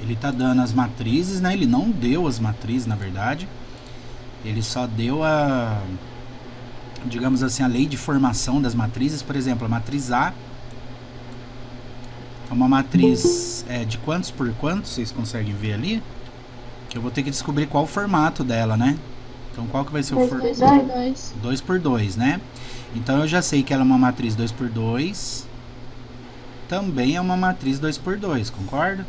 ele tá dando as matrizes, né? Ele não deu as matrizes, na verdade. Ele só deu digamos assim, a lei de formação das matrizes. Por exemplo, a matriz A é uma matriz de quantos por quantos, vocês conseguem ver ali? Que eu vou ter que descobrir qual o formato dela, né? Então, qual que vai ser o formato? 2 por 2. 2 por 2, né? Então, eu já sei que ela é uma matriz 2 por 2. Também é uma matriz 2 por 2, concorda?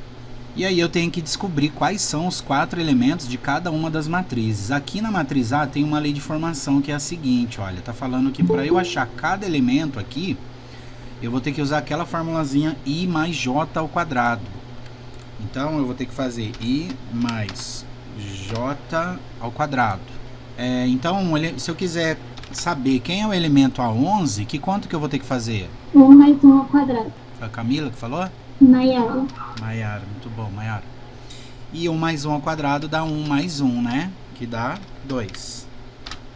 E aí eu tenho que descobrir quais são os 4 elementos de cada uma das matrizes. Aqui na matriz A tem uma lei de formação que é a seguinte, olha, tá falando que para eu achar cada elemento aqui, eu vou ter que usar aquela formulazinha I mais J ao quadrado. Então eu vou ter que fazer I mais J ao quadrado. Então, se eu quiser saber quem é o elemento A11, que conta que eu vou ter que fazer? 1 mais 1 ao quadrado. Foi a Camila que falou? Nayara. Maiara, muito bom, Maiara. E 1 mais 1 ao quadrado dá 1 mais 1, né? Que dá 2,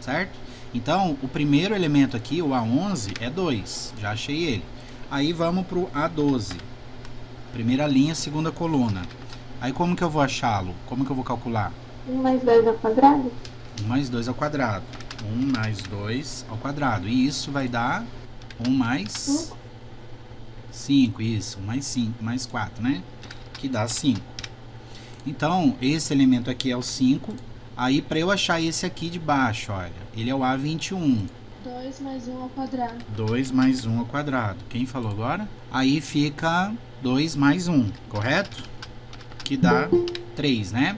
certo? Então, o primeiro elemento aqui, o A11, é 2. Já achei ele. Aí vamos para o A12. Primeira linha, segunda coluna. Aí como que eu vou achá-lo? Como que eu vou calcular? 1 mais 2 ao quadrado? 1 mais 2 ao quadrado. 1 mais 2 ao quadrado. E isso vai dar 1 mais 5, isso. 1 mais 5, mais 4, né? Que dá 5. Então, esse elemento aqui é o 5. Aí, para eu achar esse aqui de baixo, olha, ele é o A21. 2 mais 1 ao quadrado. 2 mais 1 ao quadrado. Quem falou agora? Aí fica 2 mais 1, correto? Que dá 3, né?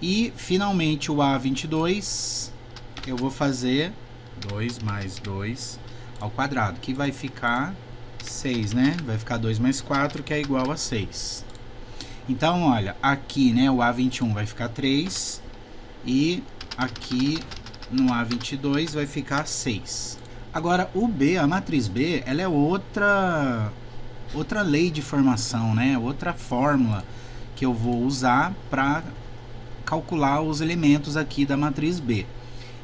E, finalmente, o A22, eu vou fazer 2 mais 2 ao quadrado, que vai ficar 6, né? Vai ficar 2 mais 4, que é igual a 6. Então, olha, aqui, né, o A21 vai ficar 3 e aqui no A22 vai ficar 6. Agora, o B, a matriz B, ela é outra lei de formação, né? Outra fórmula que eu vou usar para calcular os elementos aqui da matriz B.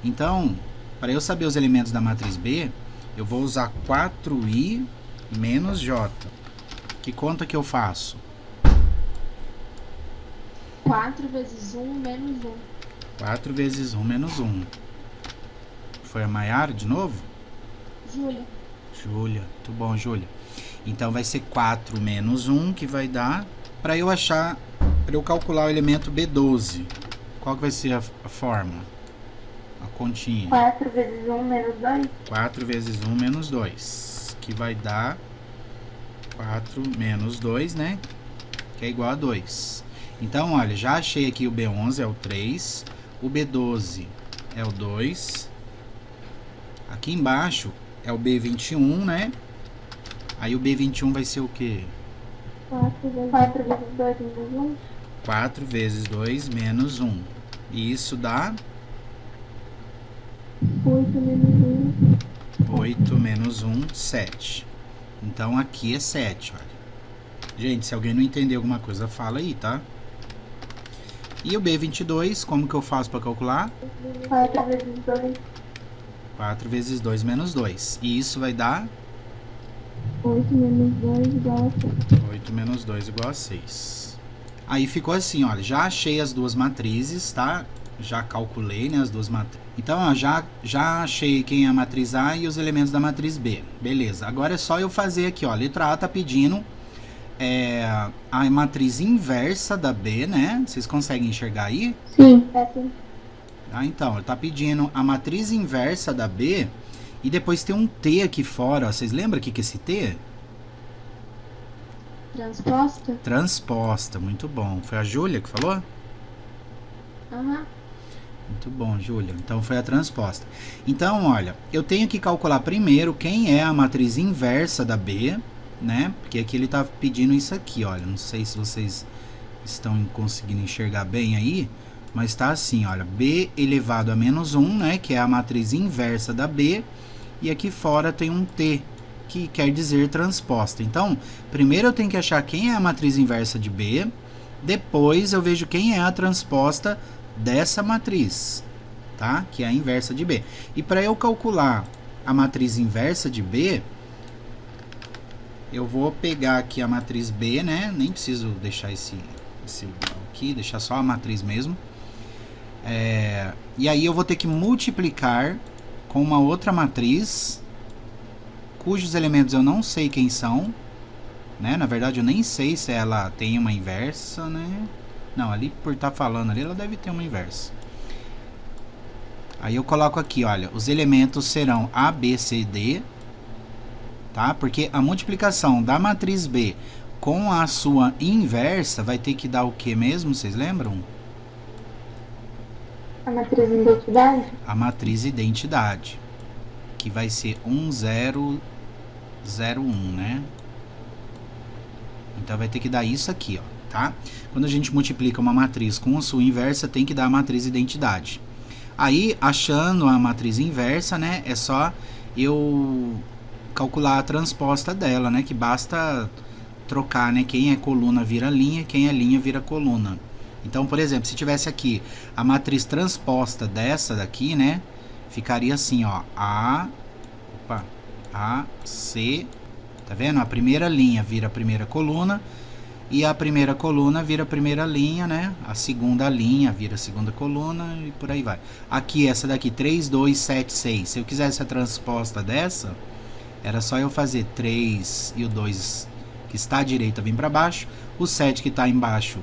Então, para eu saber os elementos da matriz B, eu vou usar 4i menos j. Que conta que eu faço? 4 vezes 1 menos 1. 4 vezes 1 menos 1. Foi a Maiara de novo? Júlia. Júlia, muito bom, Júlia. Então vai ser 4 menos 1, que vai dar... Para eu achar, para eu calcular o elemento B12, qual que vai ser a fórmula? A continha. 4 vezes 1 menos 2. 4 vezes 1 menos 2, que vai dar 4 menos 2, né? Que é igual a 2. Então, olha, já achei aqui o B11 é o 3, o B12 é o 2, aqui embaixo é o B21, né? Aí o B21 vai ser o quê? 4 vezes 2 menos 1. 4 vezes 2 menos 1. E isso dá 8 menos 1. 8 menos 1, 7. Então aqui é 7, olha. Gente, se alguém não entender alguma coisa, fala aí, tá? E o B22, como que eu faço para calcular? 4 vezes 2. 4 vezes 2 menos 2. E isso vai dar 8 menos 2 igual a 6. 8 menos 2 igual a 6. Aí ficou assim, olha, já achei as duas matrizes, tá? Já calculei, né, as duas matrizes. Então, ó, já achei quem é a matriz A e os elementos da matriz B. Beleza, agora é só eu fazer aqui, ó, a letra A tá pedindo a matriz inversa da B, né? Vocês conseguem enxergar aí? Sim, é sim. Ah, então, ele tá pedindo a matriz inversa da B e depois tem um T aqui fora, ó. Vocês lembram o que é esse T? Transposta? Transposta, muito bom. Foi a Júlia que falou? Aham. Muito bom, Júlia. Então foi a transposta. Então, olha, eu tenho que calcular primeiro quem é a matriz inversa da B, né? Porque aqui ele tá pedindo isso aqui, olha. Não sei se vocês estão conseguindo enxergar bem aí, mas tá assim, olha. B elevado a menos 1, né? Que é a matriz inversa da B. E aqui fora tem um T, que quer dizer transposta. Então, primeiro eu tenho que achar quem é a matriz inversa de B. Depois eu vejo quem é a transposta dessa matriz, tá? Que é a inversa de B. E para eu calcular a matriz inversa de B, eu vou pegar aqui a matriz B, né? Nem preciso deixar esse igual aqui, deixar só a matriz mesmo. E aí eu vou ter que multiplicar com uma outra matriz, cujos elementos eu não sei quem são, né? Na verdade eu nem sei se ela tem uma inversa, né? Não, ali por estar falando ali, ela deve ter uma inversa. Aí eu coloco aqui, olha, os elementos serão A, B, C, D, tá? Porque a multiplicação da matriz B com a sua inversa vai ter que dar o que mesmo? Vocês lembram? A matriz identidade? A matriz identidade, que vai ser 1, 0, 0, 1, né? Então vai ter que dar isso aqui, ó, tá? Quando a gente multiplica uma matriz com a sua inversa, tem que dar a matriz identidade. Aí, achando a matriz inversa, né, é só eu calcular a transposta dela, né, que basta trocar, né, quem é coluna vira linha, quem é linha vira coluna. Então, por exemplo, se tivesse aqui a matriz transposta dessa daqui, né, ficaria assim, ó, A, C, tá vendo? A primeira linha vira a primeira coluna e a primeira coluna vira a primeira linha, né? A segunda linha vira a segunda coluna e por aí vai. Aqui, essa daqui, 3, 2, 7, 6. Se eu quisesse a transposta dessa, era só eu fazer 3 e o 2 que está à direita vem para baixo, o 7 que está embaixo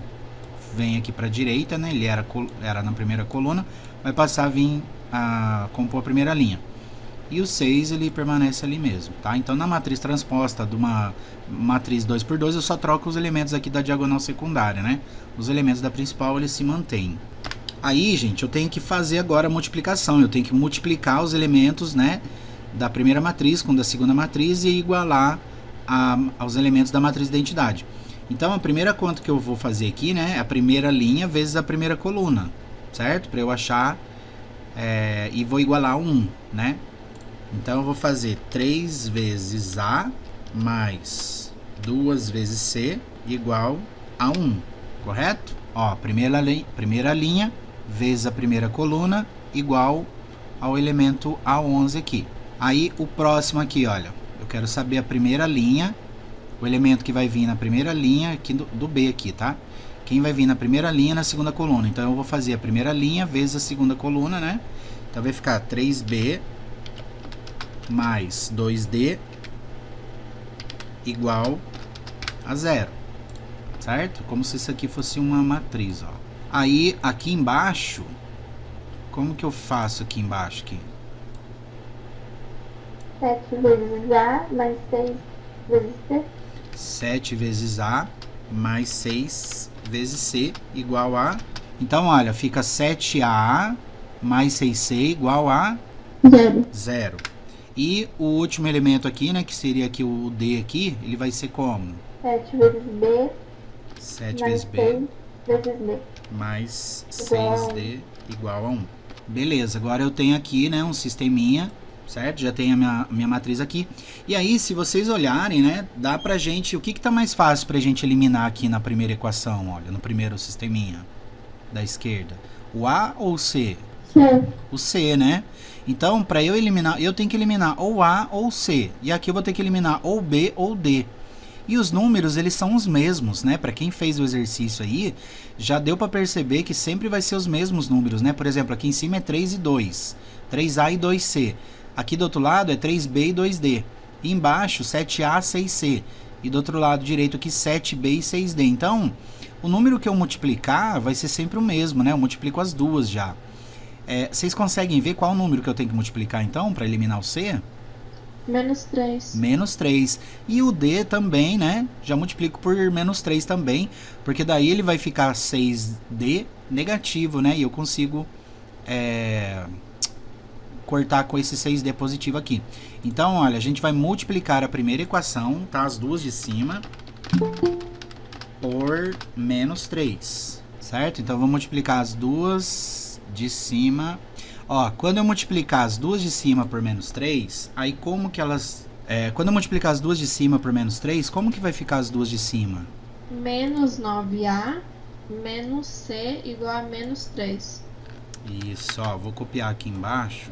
vem aqui para a direita, né? Ele era na primeira coluna, vai passar a vir a compor a primeira linha. E o 6 ele permanece ali mesmo, tá? Então na matriz transposta de uma matriz 2×2 eu só troco os elementos aqui da diagonal secundária, né? Os elementos da principal eles se mantêm. Aí, gente, eu tenho que fazer agora a multiplicação. Eu tenho que multiplicar os elementos, né, da primeira matriz com da segunda matriz e igualar aos elementos da matriz identidade. Então a primeira conta que eu vou fazer aqui, né, é a primeira linha vezes a primeira coluna, certo? Para eu achar e vou igualar a 1, né? Então eu vou fazer 3 vezes A mais 2 vezes C igual a 1, correto? Ó, primeira linha vezes a primeira coluna igual ao elemento A11 aqui. Aí o próximo aqui, olha, eu quero saber a primeira linha, o elemento que vai vir na primeira linha aqui do B aqui, tá? Quem vai vir na primeira linha na segunda coluna. Então eu vou fazer a primeira linha vezes a segunda coluna, né? Então vai ficar 3B mais 2D igual a 0, certo? Como se isso aqui fosse uma matriz, ó. Aí, aqui embaixo, como que eu faço aqui embaixo? Aqui? 7 vezes A mais 6 vezes C. 7 vezes A mais 6 vezes C igual a... Então, olha, fica 7A mais 6C igual a... 0. E o último elemento aqui, né, que seria aqui o D aqui, ele vai ser como? 7 vezes B 7 mais vezes B 6 vezes D. mais 6D igual a 1. Beleza, agora eu tenho aqui, né, um sisteminha, certo? Já tenho a minha matriz aqui. E aí, se vocês olharem, né, dá pra gente... O que tá mais fácil pra gente eliminar aqui na primeira equação, olha, no primeiro sisteminha da esquerda? O A ou o C? C. O C, né? Então, para eu eliminar, eu tenho que eliminar ou A ou C. E aqui eu vou ter que eliminar ou B ou D. E os números, eles são os mesmos, né? Para quem fez o exercício aí, já deu para perceber que sempre vai ser os mesmos números, né? Por exemplo, aqui em cima é 3 e 2. 3A e 2C. Aqui do outro lado é 3B e 2D. E embaixo, 7A, 6C. E do outro lado direito aqui, 7B e 6D. Então, o número que eu multiplicar vai ser sempre o mesmo, né? Eu multiplico as duas já. Vocês conseguem ver qual número que eu tenho que multiplicar, então, para eliminar o C? Menos 3. Menos 3. E o D também, né? Já multiplico por menos 3 também, porque daí ele vai ficar 6D negativo, né? E eu consigo cortar com esse 6D positivo aqui. Então, olha, a gente vai multiplicar a primeira equação, tá? As duas de cima, por menos 3, certo? Então, eu vou multiplicar as duas de cima. Ó, quando eu multiplicar as duas de cima por menos 3, aí como que elas... quando eu multiplicar as duas de cima por menos 3, como que vai ficar as duas de cima? Menos 9A menos C igual a menos 3. Isso, ó, vou copiar aqui embaixo.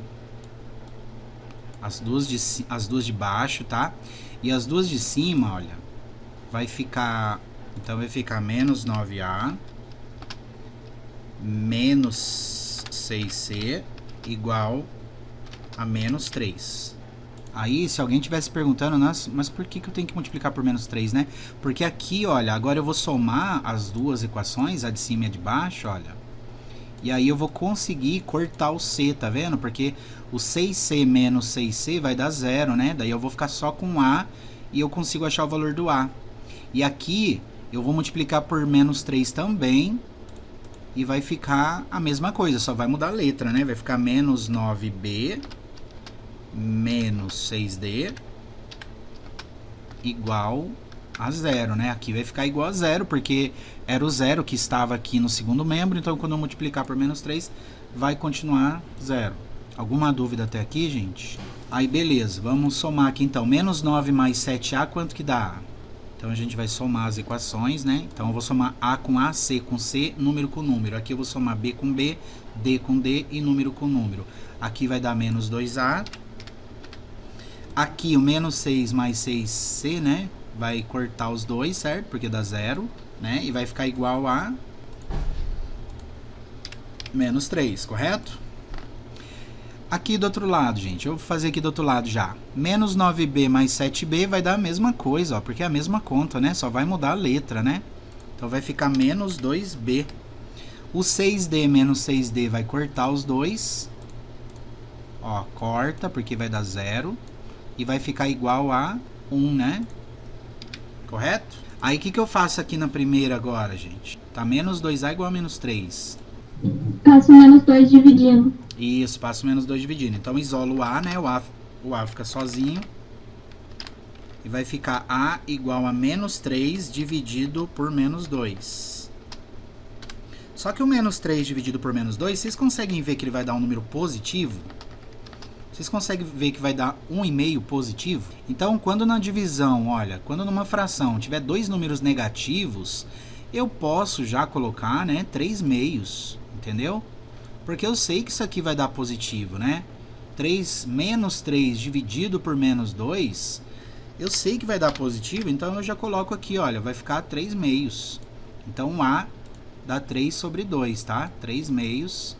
As duas de baixo, tá? E as duas de cima, olha, vai ficar Então, vai ficar menos 9A menos 6C igual a menos 3. Aí, se alguém estivesse perguntando, nossa, mas por que eu tenho que multiplicar por menos 3, né? Porque aqui, olha, agora eu vou somar as duas equações, a de cima e a de baixo, olha. E aí eu vou conseguir cortar o C, tá vendo? Porque o 6C menos 6C vai dar 0, né? Daí eu vou ficar só com A e eu consigo achar o valor do A. E aqui eu vou multiplicar por menos 3 também e vai ficar a mesma coisa, só vai mudar a letra, né? Vai ficar menos 9B menos 6D igual a 0, né? Aqui vai ficar igual a 0, porque era o 0 que estava aqui no segundo membro, então quando eu multiplicar por menos 3, vai continuar 0. Alguma dúvida até aqui, gente? Aí, beleza, vamos somar aqui então. Menos 9 mais 7A, quanto que dá? Então, a gente vai somar as equações, né? Então, eu vou somar A com A, C com C, número com número. Aqui eu vou somar B com B, D com D e número com número. Aqui vai dar menos 2A. Aqui o menos 6 mais 6C, né? Vai cortar os dois, certo? Porque dá 0, né? E vai ficar igual a menos 3, correto? Aqui do outro lado, gente, eu vou fazer aqui do outro lado já. Menos 9B mais 7B vai dar a mesma coisa, ó, porque é a mesma conta, né? Só vai mudar a letra, né? Então vai ficar menos 2B. O 6D menos 6D vai cortar os dois. Ó, corta, porque vai dar 0. E vai ficar igual a 1, né? Correto? Aí, o que eu faço aqui na primeira agora, gente? Tá menos 2A igual a menos 3. Passo menos 2 dividindo. Isso, passo menos 2 dividindo. Então, isolo o A, né? O A fica sozinho. E vai ficar A igual a menos 3 dividido por menos 2. Só que o menos 3 dividido por menos 2, vocês conseguem ver que ele vai dar um número positivo? Vocês conseguem ver que vai dar 1,5 positivo? Então, quando na divisão, olha, quando numa fração tiver dois números negativos, eu posso já colocar, né, 3 meios, entendeu? Porque eu sei que isso aqui vai dar positivo, né? Menos 3 dividido por menos 2, eu sei que vai dar positivo, então eu já coloco aqui, olha, vai ficar 3 meios. Então, A dá 3 sobre 2, tá? 3 meios.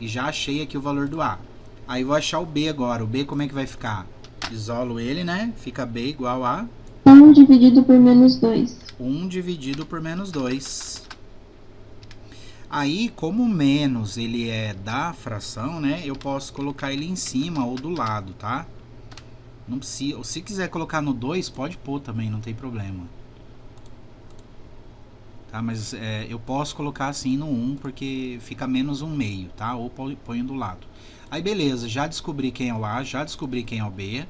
E já achei aqui o valor do A. Aí vou achar o B agora. O B como é que vai ficar? Isolo ele, né? Fica B igual a 1 dividido por menos 2. 1 dividido por menos 2. Aí, como o menos ele é da fração, né? Eu posso colocar ele em cima ou do lado, tá? Não precisa, se quiser colocar no 2, pode pôr também, não tem problema. Tá? Mas eu posso colocar assim no 1, porque fica menos 1/2, tá? Ou ponho do lado. Aí beleza, já descobri quem é o A, já descobri quem é o B.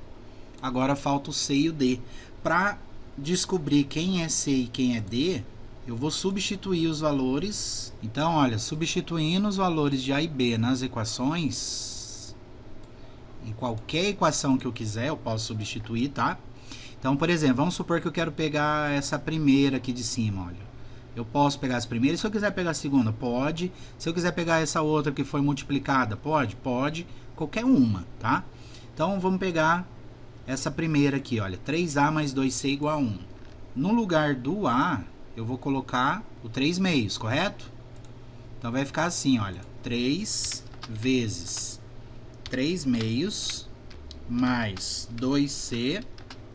Agora falta o C e o D. Para descobrir quem é C e quem é D, eu vou substituir os valores. Então, olha, substituindo os valores de A e B nas equações, em qualquer equação que eu quiser, eu posso substituir, tá? Então, por exemplo, vamos supor que eu quero pegar essa primeira aqui de cima, olha. Eu posso pegar essa primeira, e se eu quiser pegar a segunda, pode. Se eu quiser pegar essa outra que foi multiplicada, pode? Pode. Qualquer uma, tá? Então, vamos pegar essa primeira aqui, olha. 3A mais 2C igual a 1. No lugar do A, eu vou colocar o 3 meios, correto? Então, vai ficar assim, olha. 3 vezes 3 meios mais 2C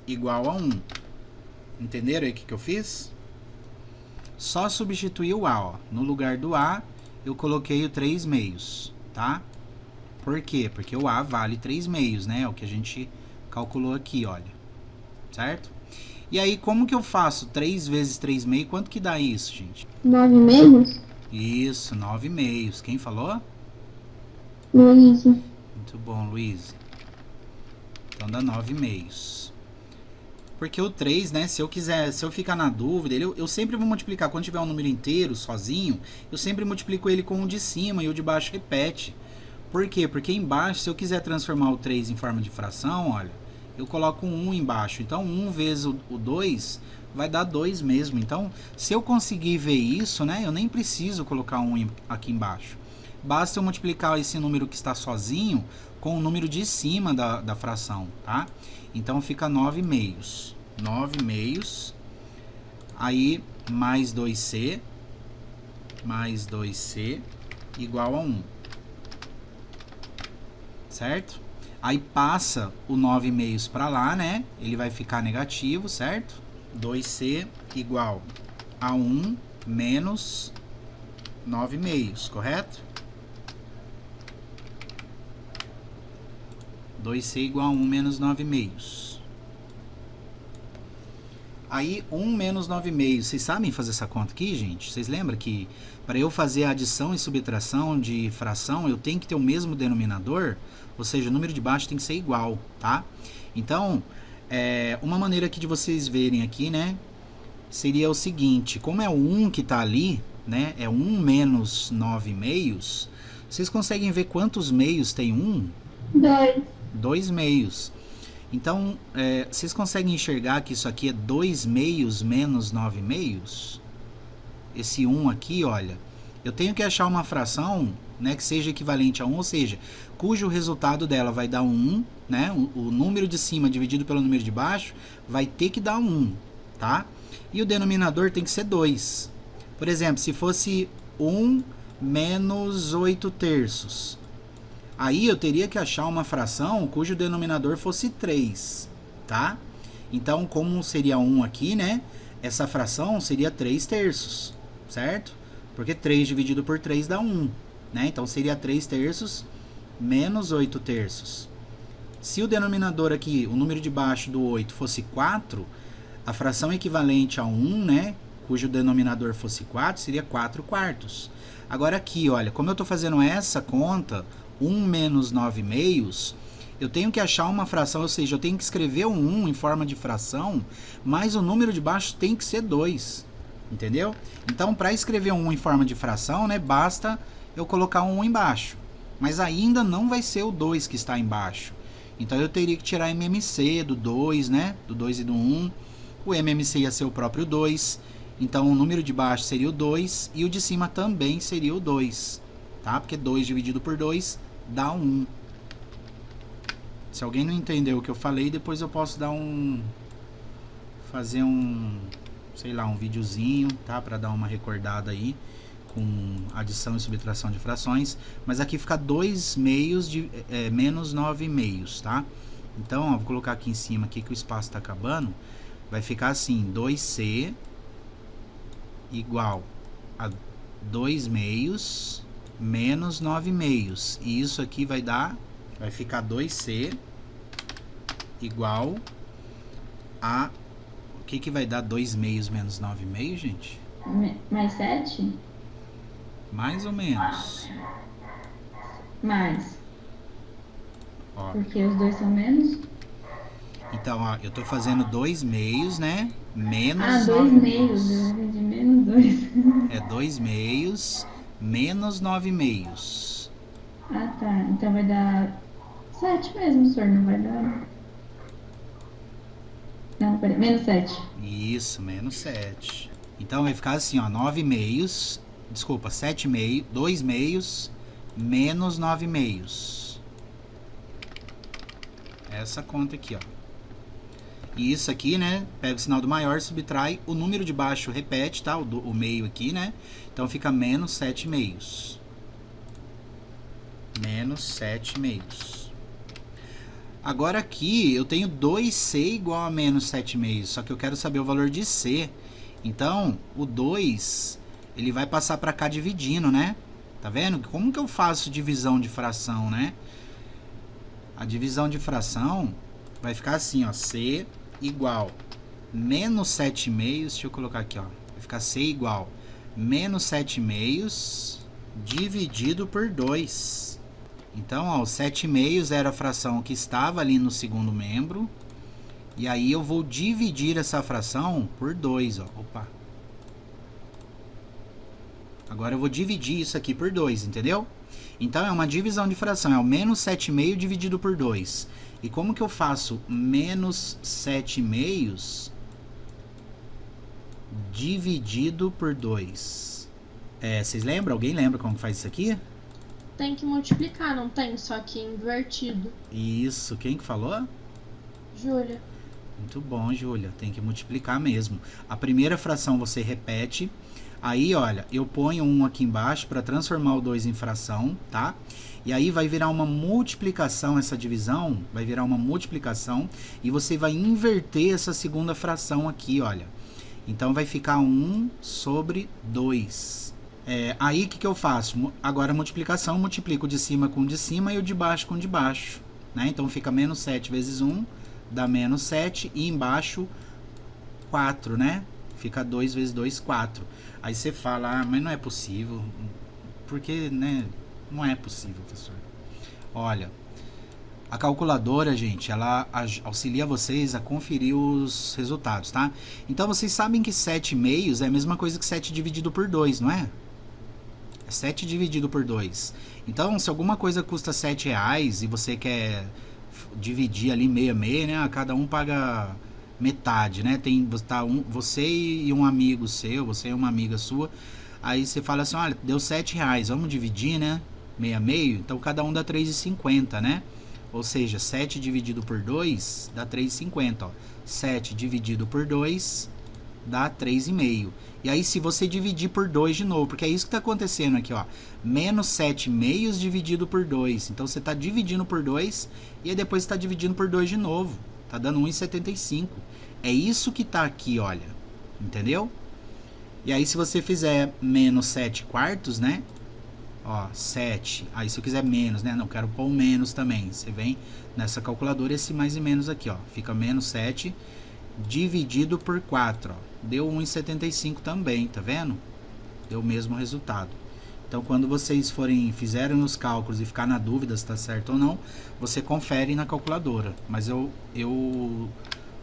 igual a 1. Entenderam aí o que eu fiz? Só substituir o A, ó. No lugar do A, eu coloquei o 3 meios, tá? Por quê? Porque o A vale 3 meios, né? É o que a gente calculou aqui, olha. Certo? E aí, como que eu faço 3 vezes 3 meios? Quanto que dá isso, gente? 9 meios? Isso, 9 meios. Quem falou? Luísa. Muito bom, Luísa. Então, dá 9 meios. Porque o 3, né, se eu ficar na dúvida, eu sempre vou multiplicar, quando tiver um número inteiro, sozinho, eu sempre multiplico ele com o de cima e o de baixo repete. Por quê? Porque embaixo, se eu quiser transformar o 3 em forma de fração, olha, eu coloco um 1 embaixo. Então, 1 vezes o 2 vai dar 2 mesmo. Então, se eu conseguir ver isso, né, eu nem preciso colocar 1 aqui embaixo. Basta eu multiplicar esse número que está sozinho com o número de cima da fração, tá? Então, fica 9 meios. 9 meios. Aí, mais 2C igual a 1. Certo? Aí passa o 9,5 para lá, né? Ele vai ficar negativo, certo? 2C igual a 1 menos 9,5, correto? 2C igual a 1 menos 9,5. Aí, 1 menos 9,5. Vocês sabem fazer essa conta aqui, gente? Vocês lembram que para eu fazer a adição e subtração de fração, eu tenho que ter o mesmo denominador? Ou seja, o número de baixo tem que ser igual, tá? Então, uma maneira aqui de vocês verem aqui, né? Seria o seguinte, como é o 1 que está ali, né? É 1 menos 9,5. Vocês conseguem ver quantos meios tem 1? 2. 2 meios. Então, vocês conseguem enxergar que isso aqui é 2 meios menos 9 meios? Esse 1 aqui, olha, eu tenho que achar uma fração, né, que seja equivalente a 1, ou seja, cujo resultado dela vai dar 1, né, o número de cima dividido pelo número de baixo vai ter que dar 1, tá? E o denominador tem que ser 2. Por exemplo, se fosse 1 menos 8 terços, aí eu teria que achar uma fração cujo denominador fosse 3, tá? Então, como seria 1 aqui, né? Essa fração seria 3 terços, certo? Porque 3 dividido por 3 dá 1, né? Então, seria 3 terços menos 8 terços. Se o denominador aqui, o número de baixo do 8 fosse 4, a fração equivalente a 1, né? Cujo denominador fosse 4, seria 4 quartos. Agora aqui, olha, como eu estou fazendo essa conta, 1 menos 9,5, eu tenho que achar uma fração, ou seja, eu tenho que escrever um 1 em forma de fração, mas o número de baixo tem que ser 2, entendeu? Então, para escrever um 1 em forma de fração, né, basta eu colocar um 1 embaixo, mas ainda não vai ser o 2 que está embaixo. Então, eu teria que tirar MMC do 2, né, do 2 e do 1, o MMC ia ser o próprio 2, então o número de baixo seria o 2 e o de cima também seria o 2, tá? Porque 2 dividido por 2 dá 1. Se alguém não entendeu o que eu falei, depois eu posso dar fazer sei lá, um videozinho, tá? Para dar uma recordada aí com adição e subtração de frações. Mas aqui fica 2 meios menos 9 meios, tá? Então, ó, vou colocar aqui em cima aqui que o espaço está acabando. Vai ficar assim, 2C igual a 2 meios menos 9 meios. E isso aqui vai ficar 2C igual a... O que vai dar 2 meios menos 9 meios, gente? Mais 7? Mais ou menos. Mais. Ó. Porque os dois são menos? Então, ó, eu tô fazendo 2 meios, né? Menos 2 9 meios. Eu entendi menos 2. É 2 meios menos 9 meios. Ah, tá. Então vai dar 7 mesmo, senhor. Não vai dar... Não, peraí. Menos 7. Isso, menos 7. Então vai ficar assim, ó. 9 meios. Desculpa, 7 meios. 2 meios menos 9 meios. Essa conta aqui, ó. E isso aqui, né? Pega o sinal do maior, subtrai. O número de baixo repete, tá? O meio aqui, né? Então fica menos 7 meios. Menos 7 meios. Agora aqui eu tenho 2C igual a menos 7 meios. Só que eu quero saber o valor de C. Então, o 2, ele vai passar para cá dividindo, né? Tá vendo? Como que eu faço divisão de fração, né? A divisão de fração vai ficar assim, ó. C igual menos 7 meios. Deixa eu colocar aqui, ó. Vai ficar C igual menos 7 meios dividido por 2. Então, ó, 7 meios era a fração que estava ali no segundo membro. E aí eu vou dividir essa fração por 2, ó. Opa. Agora eu vou dividir isso aqui por 2, entendeu? Então, é uma divisão de fração. É o menos 7 meio dividido por 2. E como que eu faço menos 7 meios dividido por 2? Vocês lembram? Alguém lembra como que faz isso aqui? Tem que multiplicar, não tem? Só que invertido. Isso. Quem que falou? Júlia. Muito bom, Júlia. Tem que multiplicar mesmo. A primeira fração você repete. Aí, olha, eu ponho 1 aqui embaixo para transformar o 2 em fração, tá? E aí vai virar uma multiplicação, essa divisão vai virar uma multiplicação e você vai inverter essa segunda fração aqui, olha. Então vai ficar 1 sobre 2. Aí o que eu faço? Agora a multiplicação, eu multiplico o de cima com o de cima e o de baixo com o de baixo, né? Então fica menos 7 vezes 1, dá menos 7 e embaixo 4, né? Fica 2 vezes 2, 4. Aí você fala, mas não é possível. Porque, né? Não é possível, professor. Olha, a calculadora, gente, ela auxilia vocês a conferir os resultados, tá? Então, vocês sabem que 7 meios é a mesma coisa que 7 dividido por 2, não é? É 7 dividido por 2. Então, se alguma coisa custa R$7 e você quer dividir ali meio a meio, né? Cada um paga metade, né? Você e um amigo seu, você e uma amiga sua. Aí você fala assim, olha, deu R$7, vamos dividir, né? Meio a meio. Então, cada um dá R$3,50, né? Ou seja, 7 dividido por 2 dá 3,50, ó. 7 dividido por 2 dá 3,5. E aí, se você dividir por 2 de novo, porque é isso que está acontecendo aqui, ó. Menos 7 meios dividido por 2. Então, você está dividindo por 2 e aí depois está dividindo por 2 de novo. Tá dando 1,75. É isso que tá aqui, olha. Entendeu? E aí, se você fizer menos 7 quartos, né? Ó, 7. Aí, se eu quiser menos, né? Não, quero pôr um menos também. Você vem nessa calculadora, esse mais e menos aqui, ó. Fica menos 7 dividido por 4, ó. Deu 1,75 também, tá vendo? Deu o mesmo resultado. Então, quando vocês fizerem os cálculos e ficar na dúvida se está certo ou não, você confere na calculadora. Mas eu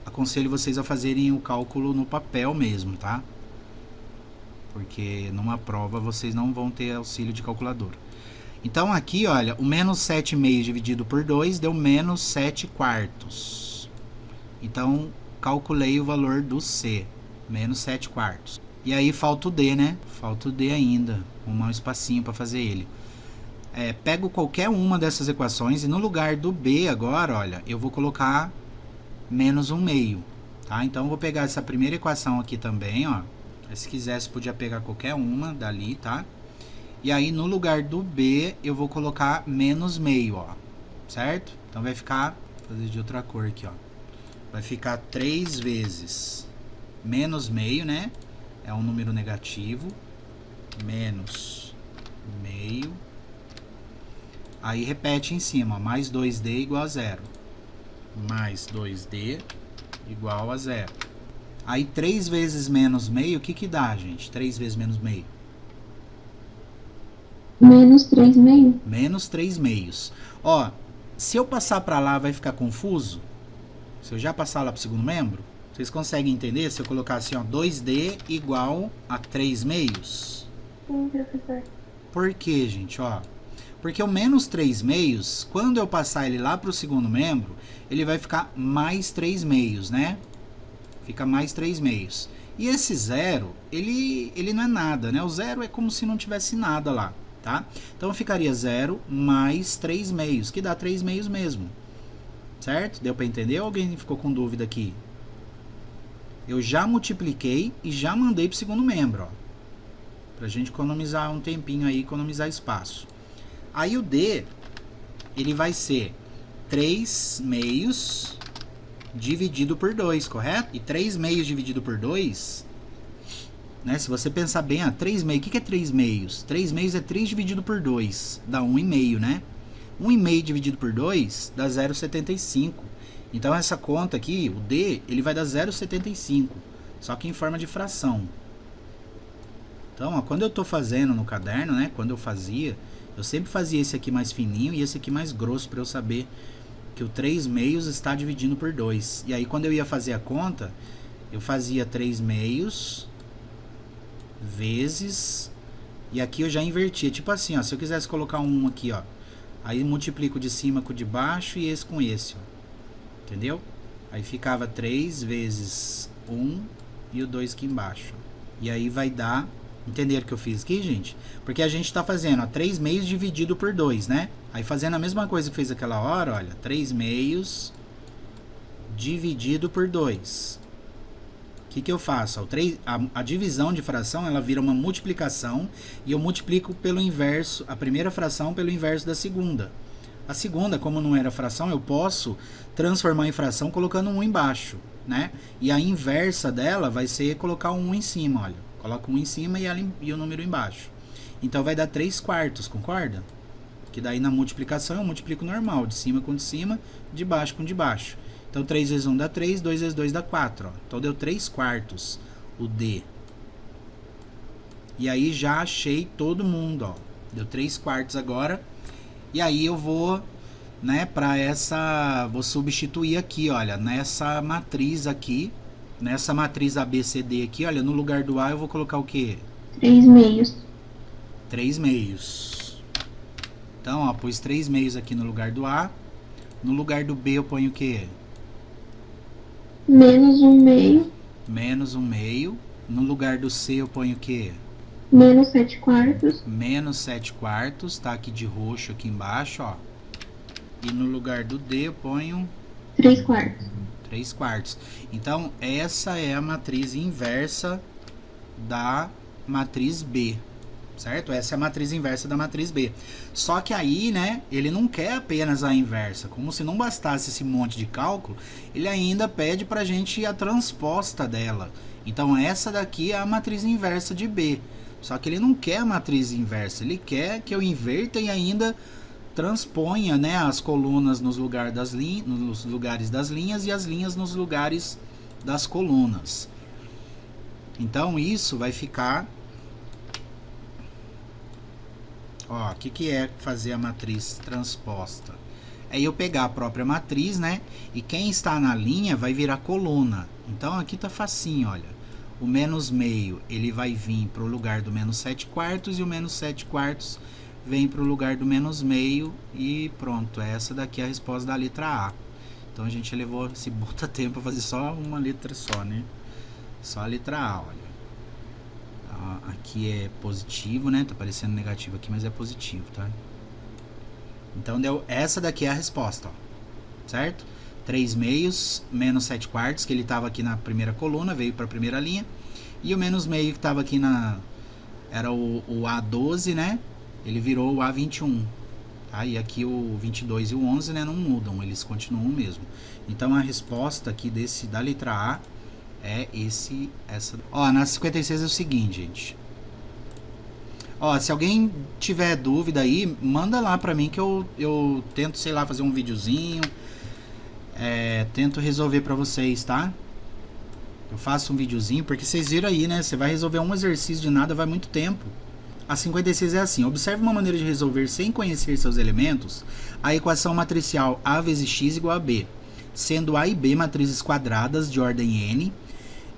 aconselho vocês a fazerem o cálculo no papel mesmo, tá? Porque numa prova vocês não vão ter auxílio de calculadora. Então, aqui, olha, o menos 7 meios dividido por 2 deu menos 7 quartos. Então, calculei o valor do C, menos 7 quartos. E aí falta o D, né? Falta o D ainda, um espacinho para fazer ele. Pego qualquer uma dessas equações e no lugar do B agora, olha, eu vou colocar menos 1 meio, tá? Então, eu vou pegar essa primeira equação aqui também, ó. Se quisesse, podia pegar qualquer uma dali, tá? E aí, no lugar do B, eu vou colocar menos meio, ó. Certo? Então, vai ficar... Vou fazer de outra cor aqui, ó. Vai ficar 3 vezes menos meio, né? É um número negativo. Menos meio. Aí, repete em cima, ó. Mais 2D igual a 0. Mais 2D igual a 0. Aí, 3 vezes menos meio, o que que dá, gente? 3 vezes menos meio. Menos 3 meio. Menos 3 meios. Ó, se eu passar para lá, vai ficar confuso? Se eu já passar lá para o segundo membro, vocês conseguem entender? Se eu colocar assim, ó, 2D igual a 3 meios? Sim, professor. Por quê, gente? Ó, porque o menos 3 meios, quando eu passar ele lá para o segundo membro, ele vai ficar mais 3 meios, né? Fica mais 3 meios. E esse zero, ele não é nada, né? O zero é como se não tivesse nada lá, tá? Então, ficaria 0 mais 3 meios, que dá 3 meios mesmo. Certo? Deu para entender ou alguém ficou com dúvida aqui? Eu já multipliquei e já mandei para o segundo membro, ó. Pra gente economizar um tempinho aí, economizar espaço. Aí o D, ele vai ser 3 meios dividido por 2, correto? E 3 meios dividido por 2, né? Se você pensar bem, 3 meios, o que é 3 meios? 3 meios é 3 dividido por 2, dá 1,5, né? 1,5 dividido por 2 dá 0,75. Então, essa conta aqui, o D, ele vai dar 0,75, só que em forma de fração. Então, ó, quando eu estou fazendo no caderno, né? Quando eu fazia, eu sempre fazia esse aqui mais fininho e esse aqui mais grosso, para eu saber que o 3 meios está dividindo por 2. E aí, quando eu ia fazer a conta, eu fazia 3 meios vezes... E aqui eu já invertia. Tipo assim, ó, se eu quisesse colocar um aqui, ó, aí multiplico de cima com o de baixo e esse com esse, ó. Entendeu? Aí ficava 3 vezes 1 e o 2 aqui embaixo. E aí vai dar... Entenderam o que eu fiz aqui, gente? Porque a gente está fazendo, ó, 3 meios dividido por 2, né? Aí fazendo a mesma coisa que fez aquela hora, olha, 3 meios dividido por 2. O que eu faço? A divisão de fração, ela vira uma multiplicação e eu multiplico pelo inverso, a primeira fração pelo inverso da segunda. A segunda, como não era fração, eu posso transformar em fração colocando um embaixo, né? E a inversa dela vai ser colocar um em cima, olha. Coloca um em cima e o número embaixo. Então vai dar 3/4, concorda? Que daí na multiplicação eu multiplico normal, de cima com de cima, de baixo com de baixo. Então 3 vezes 1 dá 3, 2 vezes 2 dá 4. Ó. Então deu 3/4 o D. E aí já achei todo mundo, ó. Deu 3/4 agora. E aí eu vou, né, para essa, vou substituir aqui, olha, nessa matriz aqui, nessa matriz ABCD aqui, olha, no lugar do A eu vou colocar o quê? 3 meios. 3 meios. Então, ó, pus 3 meios aqui no lugar do A. No lugar do B eu ponho o quê? Menos 1 meio. Menos 1 meio. No lugar do C eu ponho o quê? Menos 7/4. Menos 7/4, tá aqui de roxo aqui embaixo, ó. E no lugar do D eu ponho 3/4. 3/4. Então, essa é a matriz inversa da matriz B, certo? Essa é a matriz inversa da matriz B. Só que aí, né, ele não quer apenas a inversa. Como se não bastasse esse monte de cálculo, ele ainda pede pra gente a transposta dela. Então, essa daqui é a matriz inversa de B. Só que ele não quer a matriz inversa, ele quer que eu inverta e ainda transponha, né, as colunas nos lugares das linhas e as linhas nos lugares das colunas. Então isso vai ficar, ó, o que é fazer a matriz transposta? É eu pegar a própria matriz, né, e quem está na linha vai virar coluna. Então aqui tá facinho, olha. O menos meio, ele vai vir para o lugar do menos 7/4 e o menos 7/4 vem para o lugar do menos meio e pronto. Essa daqui é a resposta da letra A. Então a gente levou esse puta tempo para fazer só uma letra só, né? Só a letra A, olha. Aqui é positivo, né? Tá aparecendo negativo aqui, mas é positivo, tá? Então deu, essa daqui é a resposta, ó. Certo? 3 meios, menos 7/4, que ele estava aqui na primeira coluna, veio para a primeira linha. E o menos meio que estava aqui na... Era o A12, né? Ele virou o A21. Tá? E aqui o 22 e o 11, né, não mudam, eles continuam mesmo. Então a resposta aqui da letra A é essa. Ó, na 56 é o seguinte, gente. Ó, se alguém tiver dúvida aí, manda lá pra mim que eu tento, sei lá, fazer um videozinho. Tento resolver pra vocês, tá? Eu faço um videozinho, porque vocês viram aí, né? Você vai resolver um exercício de nada, vai muito tempo. A 56 é assim: observe uma maneira de resolver sem conhecer seus elementos a equação matricial A vezes x igual a B, sendo A e B matrizes quadradas de ordem n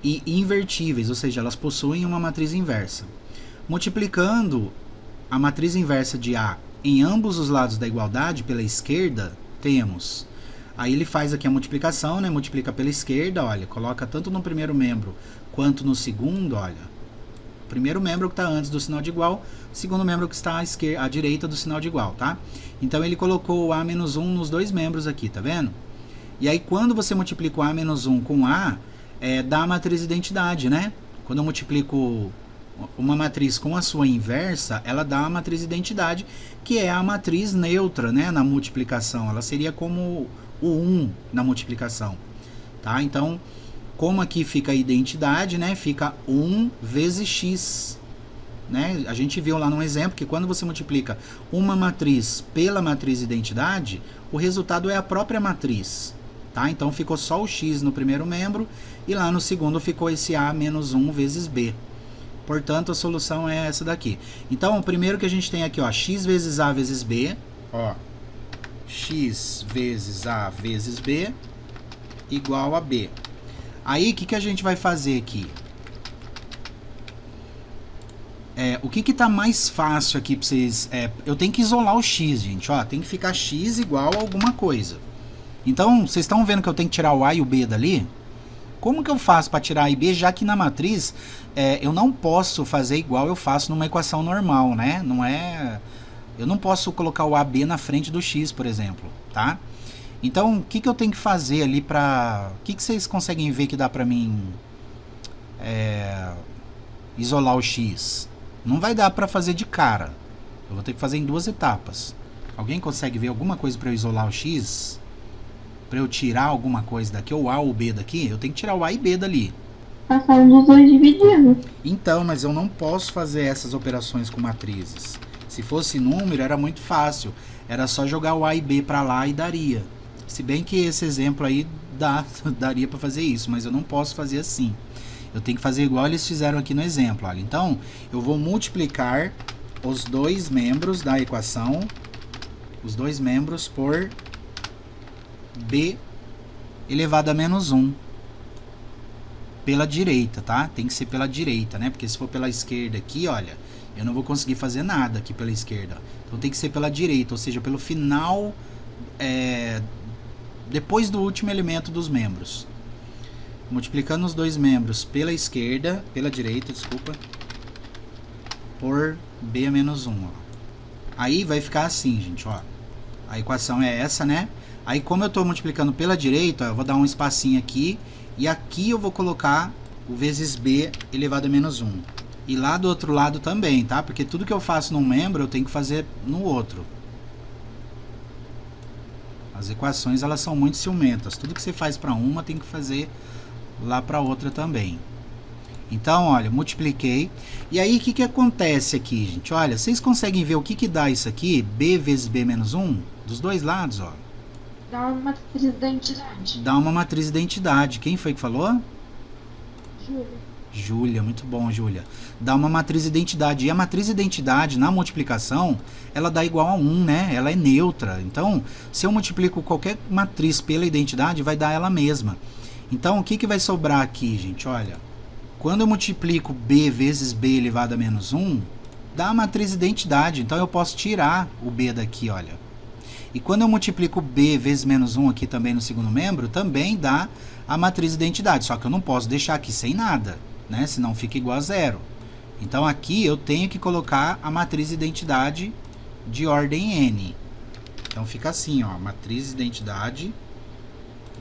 e invertíveis, ou seja, elas possuem uma matriz inversa. Multiplicando a matriz inversa de A em ambos os lados da igualdade pela esquerda, temos... Aí ele faz aqui a multiplicação, né? Multiplica pela esquerda, olha, coloca tanto no primeiro membro quanto no segundo, olha. O primeiro membro que está antes do sinal de igual, o segundo membro que está à direita do sinal de igual, tá? Então ele colocou o A menos 1 nos dois membros aqui, tá vendo? E aí quando você multiplica o A menos 1 com A, dá a matriz identidade, né? Quando eu multiplico uma matriz com a sua inversa, ela dá a matriz identidade, que é a matriz neutra, né? Na multiplicação, ela seria como o 1 na multiplicação, tá? Então, como aqui fica a identidade, né? Fica 1 vezes x, né? A gente viu lá no exemplo que quando você multiplica uma matriz pela matriz identidade, o resultado é a própria matriz, tá? Então, ficou só o x no primeiro membro e lá no segundo ficou esse A menos 1 vezes B. Portanto, a solução é essa daqui. Então, o primeiro que a gente tem aqui, ó, x vezes A vezes B, ó, x vezes A vezes B igual a B. Aí, o que a gente vai fazer aqui? O que tá mais fácil aqui para vocês? Eu tenho que isolar o x, gente. Ó, tem que ficar x igual a alguma coisa. Então, vocês estão vendo que eu tenho que tirar o A e o B dali? Como que eu faço para tirar A e B, já que na matriz eu não posso fazer igual eu faço numa equação normal, né? Eu não posso colocar o AB na frente do x, por exemplo, tá? Então, o que eu tenho que fazer ali para... O que vocês conseguem ver que dá para mim isolar o x? Não vai dar para fazer de cara. Eu vou ter que fazer em 2 etapas. Alguém consegue ver alguma coisa para eu isolar o x? Para eu tirar alguma coisa daqui, ou A ou B daqui? Eu tenho que tirar o A e B dali. Passar um dos dois dividindo. Então, mas eu não posso fazer essas operações com matrizes. Se fosse número, era muito fácil. Era só jogar o A e B para lá e daria. Se bem que esse exemplo aí daria para fazer isso, mas eu não posso fazer assim. Eu tenho que fazer igual eles fizeram aqui no exemplo. Olha. Então, eu vou multiplicar os dois membros da equação, os dois membros por B elevado a menos 1. Pela direita, tá? Tem que ser pela direita, né? Porque se for pela esquerda aqui, olha, eu não vou conseguir fazer nada aqui pela esquerda. Então tem que ser pela direita, ou seja, pelo final, depois do último elemento dos membros. Multiplicando os dois membros pela esquerda, pela direita, desculpa, por B a menos 1. Ó. Aí vai ficar assim, gente, ó. A equação é essa, né? Aí como eu estou multiplicando pela direita, ó, eu vou dar um espacinho aqui. E aqui eu vou colocar o vezes B elevado a menos 1. E lá do outro lado também, tá? Porque tudo que eu faço num membro, eu tenho que fazer no outro. As equações, elas são muito ciumentas. Tudo que você faz para uma, tem que fazer lá para outra também. Então, olha, multipliquei. E aí, o que acontece aqui, gente? Olha, vocês conseguem ver o que dá isso aqui? B vezes B menos 1? Dos dois lados, ó. Dá uma matriz de identidade. Dá uma matriz de identidade. Quem foi que falou? Júlia. Júlia, muito bom, Júlia. Dá uma matriz de identidade. E a matriz de identidade, na multiplicação, ela dá igual a 1, né? Ela é neutra. Então, se eu multiplico qualquer matriz pela identidade, vai dar ela mesma. Então, o que vai sobrar aqui, gente? Olha, quando eu multiplico B vezes B elevado a menos 1, dá a matriz de identidade. Então, eu posso tirar o B daqui, olha. E quando eu multiplico B vezes menos 1 aqui também no segundo membro, também dá a matriz de identidade. Só que eu não posso deixar aqui sem nada, né? Senão fica igual a 0. Então aqui eu tenho que colocar a matriz de identidade de ordem N. Então fica assim, ó, matriz de identidade.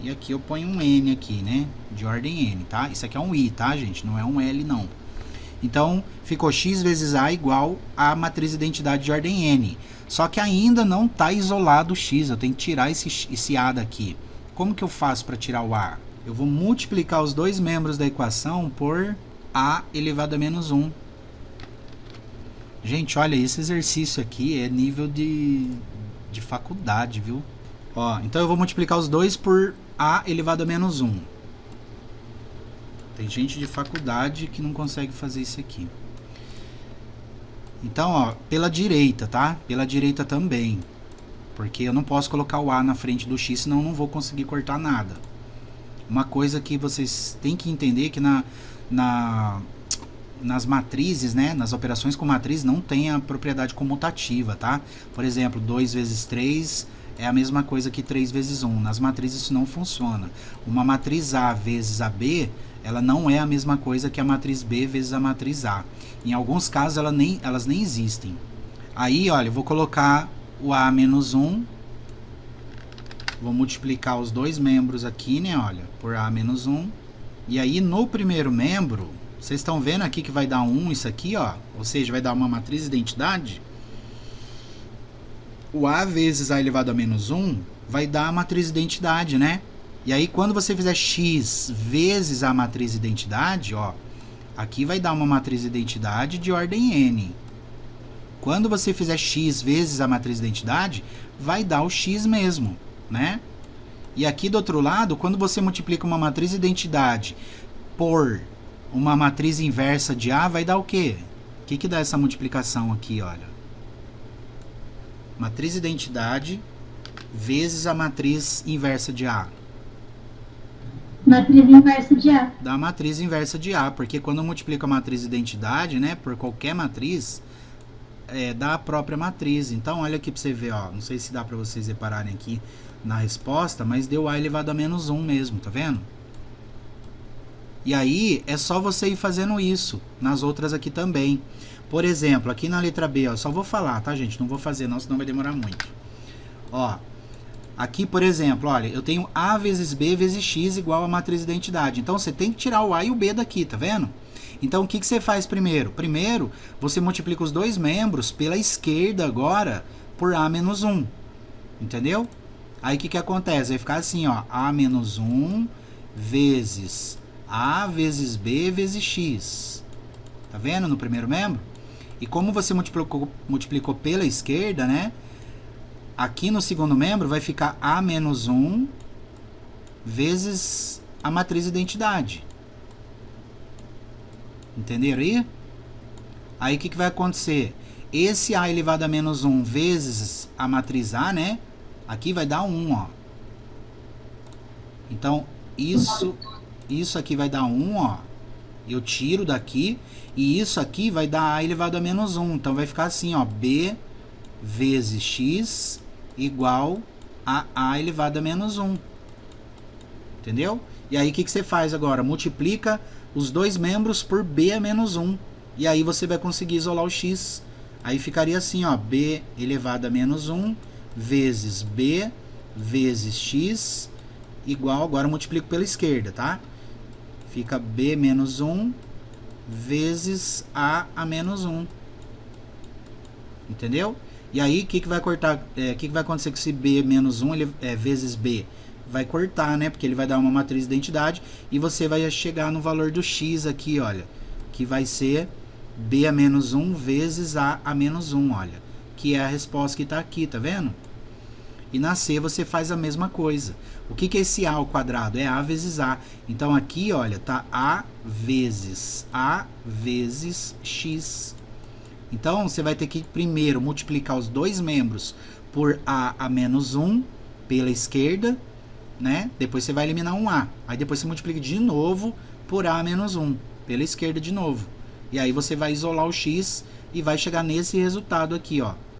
E aqui eu ponho um N aqui, né? De ordem N, tá? Isso aqui é um I, tá, gente? Não é um L, não. Então, ficou x vezes A igual a matriz de identidade de ordem N. Só que ainda não está isolado o x. Eu tenho que tirar esse A daqui. Como que eu faço para tirar o A? Eu vou multiplicar os dois membros da equação por A elevado a menos 1. Gente, olha, esse exercício aqui é nível de faculdade, viu? Ó, então eu vou multiplicar os dois por A elevado a menos 1. Tem gente de faculdade que não consegue fazer isso aqui. Então, ó, pela direita, tá? Pela direita também. Porque eu não posso colocar o A na frente do X, senão eu não vou conseguir cortar nada. Uma coisa que vocês têm que entender é que nas matrizes, né? Nas operações com matriz não tem a propriedade comutativa, tá? Por exemplo, 2 vezes 3 é a mesma coisa que 3 vezes 1. Nas matrizes isso não funciona. Uma matriz A vezes a B, ela não é a mesma coisa que a matriz B vezes a matriz A. Em alguns casos elas nem existem. Aí, olha, eu vou colocar o A menos 1. Vou multiplicar os dois membros aqui, né? Olha, por A menos 1. E aí, no primeiro membro, vocês estão vendo aqui que vai dar 1 isso aqui, ó. Ou seja, vai dar uma matriz de identidade. O A vezes A elevado a menos 1 vai dar a matriz de identidade, né? E aí, quando você fizer x vezes a matriz de identidade, ó, aqui vai dar uma matriz de identidade de ordem N. Quando você fizer x vezes a matriz de identidade, vai dar o x mesmo, né? E aqui do outro lado, quando você multiplica uma matriz de identidade por uma matriz inversa de A, vai dar o quê? O que dá essa multiplicação aqui, olha? Matriz de identidade vezes a matriz inversa de A. Matriz inversa de A. Da matriz inversa de A, porque quando eu multiplico a matriz de identidade, né, por qualquer matriz, dá a própria matriz. Então, olha aqui para você ver, ó, não sei se dá para vocês repararem aqui na resposta, mas deu A elevado a menos 1 mesmo, tá vendo? E aí, é só você ir fazendo isso nas outras aqui também. Por exemplo, aqui na letra B, ó, só vou falar, tá, gente? Não vou fazer não, senão vai demorar muito. Ó, Aqui, por exemplo, olha, eu tenho A vezes B vezes X igual a matriz de identidade. Então, você tem que tirar o A e o B daqui, tá vendo? Então, o que você faz primeiro? Primeiro, você multiplica os dois membros pela esquerda agora por A menos 1. Entendeu? Aí, o que acontece? Vai ficar assim, ó, A menos 1 vezes A vezes B vezes X. Tá vendo no primeiro membro? E como você multiplicou pela esquerda, né? Aqui no segundo membro vai ficar A menos 1 vezes a matriz de identidade. Entenderam aí? Aí o que vai acontecer? Esse A elevado a menos 1 vezes a matriz A, né? Aqui vai dar 1, ó. Então, isso aqui vai dar 1, ó. Eu tiro daqui. E isso aqui vai dar A elevado a menos 1. Então, vai ficar assim, ó. B vezes X igual a A elevado a menos 1. Entendeu? E aí, o que você faz agora? Multiplica os dois membros por B a menos 1. E aí, você vai conseguir isolar o X. Aí, ficaria assim, ó. B elevado a menos 1 vezes B vezes X igual, agora eu multiplico pela esquerda, tá? Fica B menos 1 vezes A menos 1. Entendeu? E aí, o que vai cortar? Que vai acontecer com esse B menos 1 vezes B? Vai cortar, né? Porque ele vai dar uma matriz de identidade e você vai chegar no valor do X aqui, olha. Que vai ser B a menos 1 vezes A menos 1, olha. Que é a resposta que está aqui, tá vendo? E na C você faz a mesma coisa. O que é esse A ao quadrado? É A vezes A. Então aqui, olha, tá A vezes X. Então você vai ter que primeiro multiplicar os dois membros por A menos 1 pela esquerda, né? Depois você vai eliminar um A. Aí depois você multiplica de novo por A menos 1 pela esquerda de novo. E aí você vai isolar o X e vai chegar nesse resultado aqui, ó.